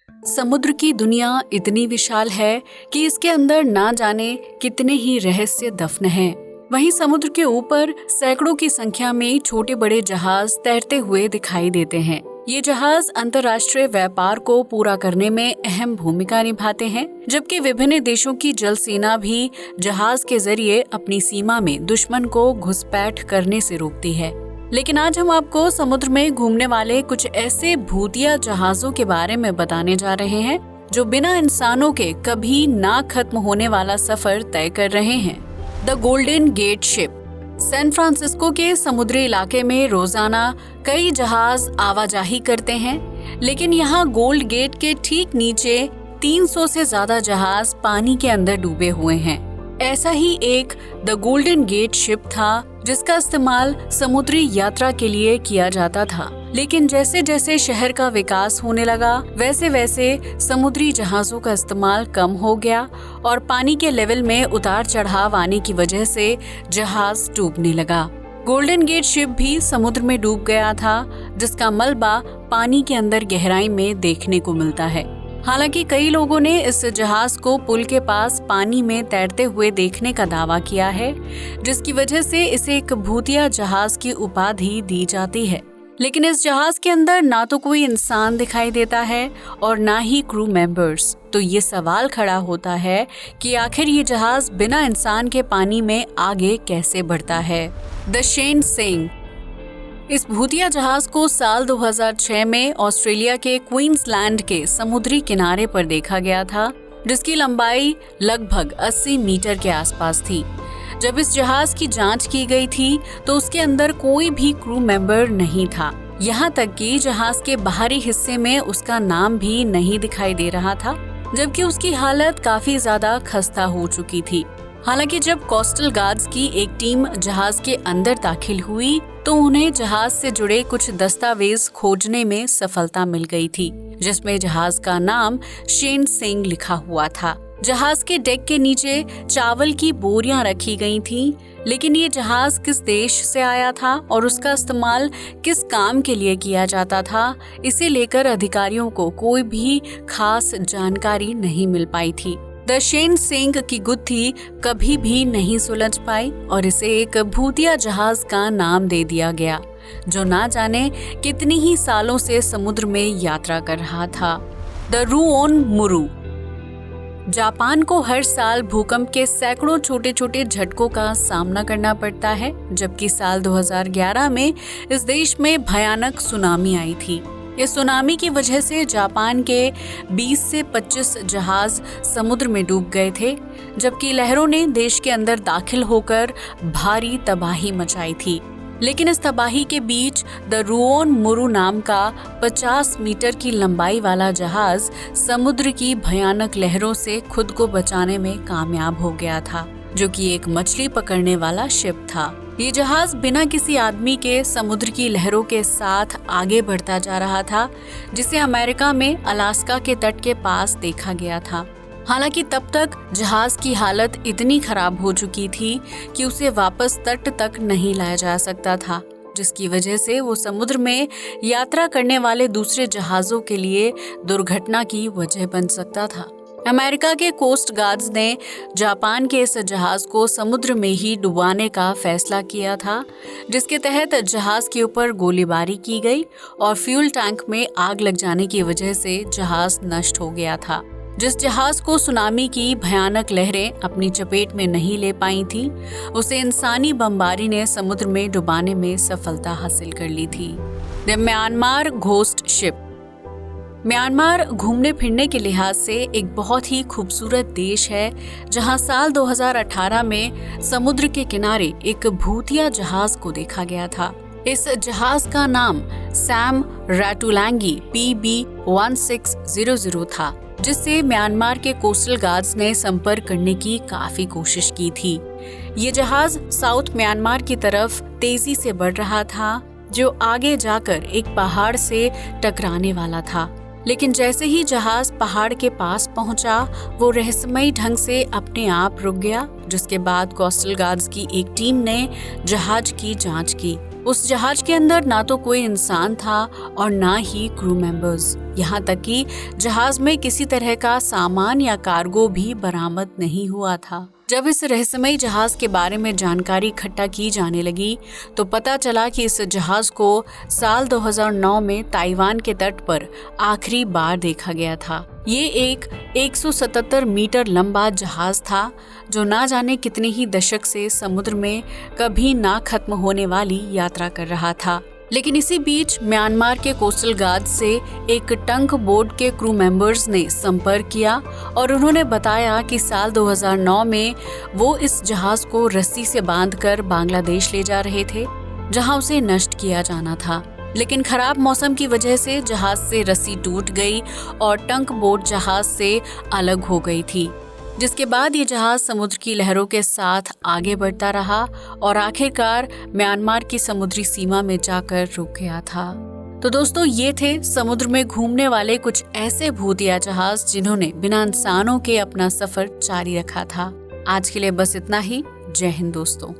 समुद्र की दुनिया इतनी विशाल है कि इसके अंदर ना जाने कितने ही रहस्य दफन हैं। वहीं समुद्र के ऊपर सैकड़ों की संख्या में छोटे बड़े जहाज तैरते हुए दिखाई देते हैं। ये जहाज अंतर्राष्ट्रीय व्यापार को पूरा करने में अहम भूमिका निभाते हैं, जबकि विभिन्न देशों की जल सेना भी जहाज के जरिए अपनी सीमा में दुश्मन को घुसपैठ करने से रोकती है। लेकिन आज हम आपको समुद्र में घूमने वाले कुछ ऐसे भूतिया जहाजों के बारे में बताने जा रहे हैं जो बिना इंसानों के कभी ना खत्म होने वाला सफर तय कर रहे हैं। The Golden Gate ship. San Francisco के समुद्री इलाके में रोजाना कई जहाज आवाजाही करते हैं, लेकिन यहाँ गोल्ड गेट के ठीक नीचे 300 से ज्यादा जहाज पानी के अंदर डूबे हुए हैं। ऐसा ही एक द गोल्डन गेट शिप था जिसका इस्तेमाल समुद्री यात्रा के लिए किया जाता था, लेकिन जैसे जैसे शहर का विकास होने लगा वैसे वैसे समुद्री जहाजों का इस्तेमाल कम हो गया और पानी के लेवल में उतार चढ़ाव आने की वजह से जहाज डूबने लगा। गोल्डन गेट शिप भी समुद्र में डूब गया था, जिसका मलबा पानी के अंदर गहराई में देखने को मिलता है। हालांकि कई लोगों ने इस जहाज को पुल के पास पानी में तैरते हुए देखने का दावा किया है, जिसकी वजह से इसे एक भूतिया जहाज की उपाधि दी जाती है। लेकिन इस जहाज के अंदर ना तो कोई इंसान दिखाई देता है और ना ही क्रू मेंबर्स। तो ये सवाल खड़ा होता है कि आखिर ये जहाज बिना इंसान के पानी में आगे कैसे बढ़ता है। The Shen Seng. इस भूतिया जहाज को साल 2006 में ऑस्ट्रेलिया के क्वींसलैंड के समुद्री किनारे पर देखा गया था, जिसकी लंबाई लगभग 80 मीटर के आसपास थी। जब इस जहाज की जांच की गई थी तो उसके अंदर कोई भी क्रू मेंबर नहीं था। यहाँ तक कि जहाज के बाहरी हिस्से में उसका नाम भी नहीं दिखाई दे रहा था, जबकि उसकी हालत काफी ज्यादा खस्ता हो चुकी थी। हालांकि जब कोस्टल गार्ड्स की एक टीम जहाज के अंदर दाखिल हुई तो उन्हें जहाज से जुड़े कुछ दस्तावेज खोजने में सफलता मिल गई थी, जिसमें जहाज का नाम शेन सेंग लिखा हुआ था। जहाज के डेक के नीचे चावल की बोरियां रखी गई थीं, लेकिन ये जहाज किस देश से आया था और उसका इस्तेमाल किस काम के लिए किया जाता था, इसे लेकर अधिकारियों को कोई भी खास जानकारी नहीं मिल पाई थी। द शेन सेंग की गुत्थी कभी भी नहीं सुलझ पाई और इसे एक भूतिया जहाज का नाम दे दिया गया, जो ना जाने कितनी ही सालों से समुद्र में यात्रा कर रहा था। द रुओन मुरु। जापान को हर साल भूकंप के सैकड़ों छोटे छोटे झटकों का सामना करना पड़ता है, जबकि साल 2011 में इस देश में भयानक सुनामी आई थी। इस सुनामी की वजह से जापान के 20 से 25 जहाज समुद्र में डूब गए थे, जबकि लहरों ने देश के अंदर दाखिल होकर भारी तबाही मचाई थी। लेकिन इस तबाही के बीच द रुओन मुरु नाम का 50 मीटर की लंबाई वाला जहाज समुद्र की भयानक लहरों से खुद को बचाने में कामयाब हो गया था, जो कि एक मछली पकड़ने वाला शिप था। ये जहाज बिना किसी आदमी के समुद्र की लहरों के साथ आगे बढ़ता जा रहा था, जिसे अमेरिका में अलास्का के तट के पास देखा गया था। हालांकि तब तक जहाज की हालत इतनी खराब हो चुकी थी कि उसे वापस तट तक नहीं लाया जा सकता था, जिसकी वजह से वो समुद्र में यात्रा करने वाले दूसरे जहाजों के लिए दुर्घटना की वजह बन सकता था। अमेरिका के कोस्ट गार्ड्स ने जापान के इस जहाज को समुद्र में ही डुबाने का फैसला किया था, जिसके तहत जहाज के ऊपर गोलीबारी की गई और फ्यूल टैंक में आग लग जाने की वजह से जहाज नष्ट हो गया था। जिस जहाज को सुनामी की भयानक लहरें अपनी चपेट में नहीं ले पाई थी, उसे इंसानी बमबारी ने समुद्र में डुबाने में सफलता हासिल कर ली थी। The Myanmar ghost ship. Myanmar घूमने फिरने के लिहाज से एक बहुत ही खूबसूरत देश है, जहां साल 2018 में समुद्र के किनारे एक भूतिया जहाज को देखा गया था। इस जहाज का नाम सैम राटुलैंगी PB1600 था, जिससे म्यांमार के कोस्टल गार्ड्स ने संपर्क करने की काफी कोशिश की थी। ये जहाज साउथ म्यांमार की तरफ तेजी से बढ़ रहा था, जो आगे जाकर एक पहाड़ से टकराने वाला था। लेकिन जैसे ही जहाज पहाड़ के पास पहुंचा, वो रहस्यमयी ढंग से अपने आप रुक गया, जिसके बाद कोस्टल गार्ड्स की एक टीम ने जहाज की जांच की। उस जहाज के अंदर ना तो कोई इंसान था और ना ही क्रू मेंबर्स। यहाँ तक कि जहाज में किसी तरह का सामान या कार्गो भी बरामद नहीं हुआ था। जब इस रहस्यमयी जहाज के बारे में जानकारी इकट्ठा की जाने लगी तो पता चला कि इस जहाज को साल 2009 में ताइवान के तट पर आखिरी बार देखा गया था। ये एक 177 मीटर लंबा जहाज था जो ना जाने कितने ही दशक से समुद्र में कभी ना खत्म होने वाली यात्रा कर रहा था। लेकिन इसी बीच म्यांमार के कोस्टल गार्ड से एक टंक बोट के क्रू मेंबर्स ने संपर्क किया और उन्होंने बताया कि साल 2009 में वो इस जहाज को रस्सी से बांधकर बांग्लादेश ले जा रहे थे, जहां उसे नष्ट किया जाना था। लेकिन खराब मौसम की वजह से जहाज से रस्सी टूट गई और टंक बोट जहाज से अलग हो गई थी, जिसके बाद ये जहाज समुद्र की लहरों के साथ आगे बढ़ता रहा और आखिरकार म्यांमार की समुद्री सीमा में जाकर रुक गया था। तो दोस्तों, ये थे समुद्र में घूमने वाले कुछ ऐसे भूतिया जहाज जिन्होंने बिना इंसानों के अपना सफर जारी रखा था। आज के लिए बस इतना ही। जय हिंद दोस्तों।